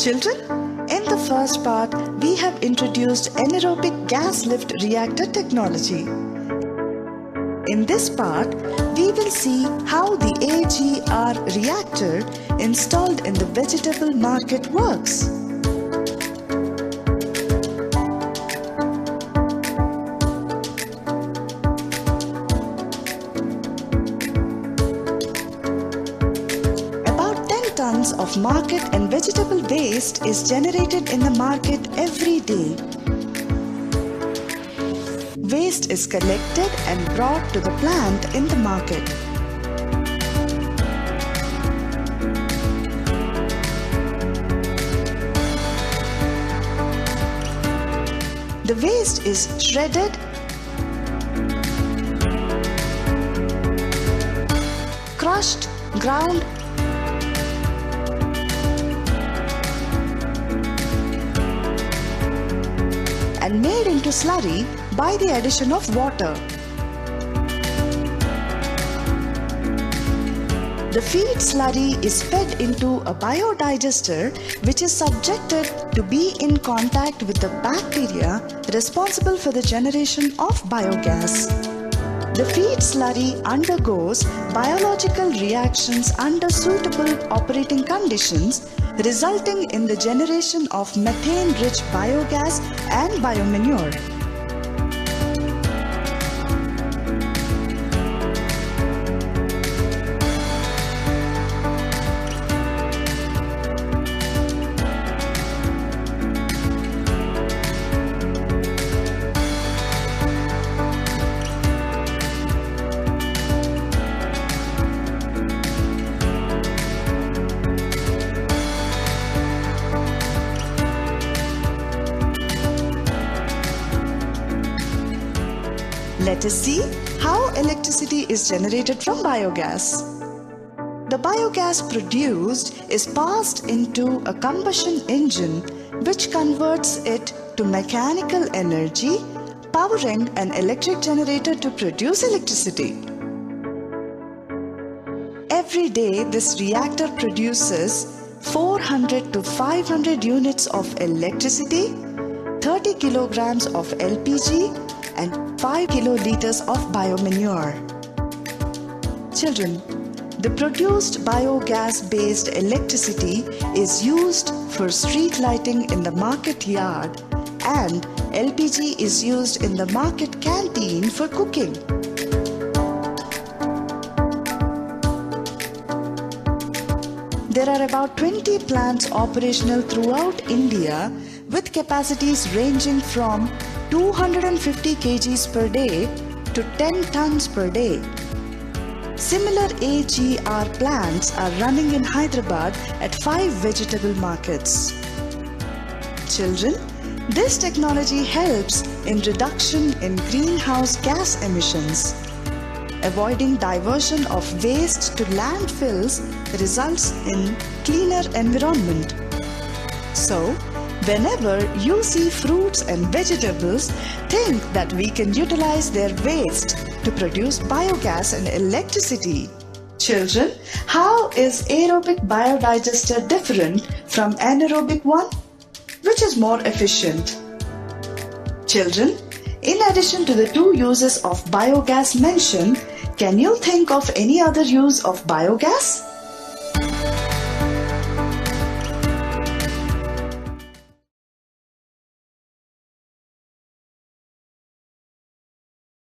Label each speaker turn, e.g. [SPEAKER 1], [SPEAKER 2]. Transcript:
[SPEAKER 1] Children, in the first part, we have introduced anaerobic gas lift reactor technology. In this part, we will see how the AGR reactor installed in the vegetable market works. About 10 tons of market and vegetable waste is generated in the market every day. Waste is collected and brought to the plant in the market. The waste is shredded, crushed, ground, and made into slurry by the addition of water. The feed slurry is fed into a biodigester which is subjected to be in contact with the bacteria responsible for the generation of biogas. The feed slurry undergoes biological reactions under suitable operating conditions, resulting in the generation of methane-rich biogas and biomanure. Let us see how electricity is generated from biogas. The biogas produced is passed into a combustion engine which converts it to mechanical energy, powering an electric generator to produce electricity. Every day, this reactor produces 400 to 500 units of electricity, 30 kilograms of LPG, and 5 kiloliters of biomanure. Children, the produced biogas-based electricity is used for street lighting in the market yard, and LPG is used in the market canteen for cooking. There are about 20 plants operational throughout India with capacities ranging from 250 kgs per day to 10 tons per day. Similar AGR plants are running in Hyderabad at 5 vegetable markets. Children, this technology helps in reduction in greenhouse gas emissions. Avoiding diversion of waste to landfills results in cleaner environment. So, whenever you see fruits and vegetables, think that we can utilize their waste to produce biogas and electricity. Children, how is aerobic biodigester different from anaerobic one? Which is more efficient? Children, in addition to the 2 uses of biogas mentioned, can you think of any other use of biogas?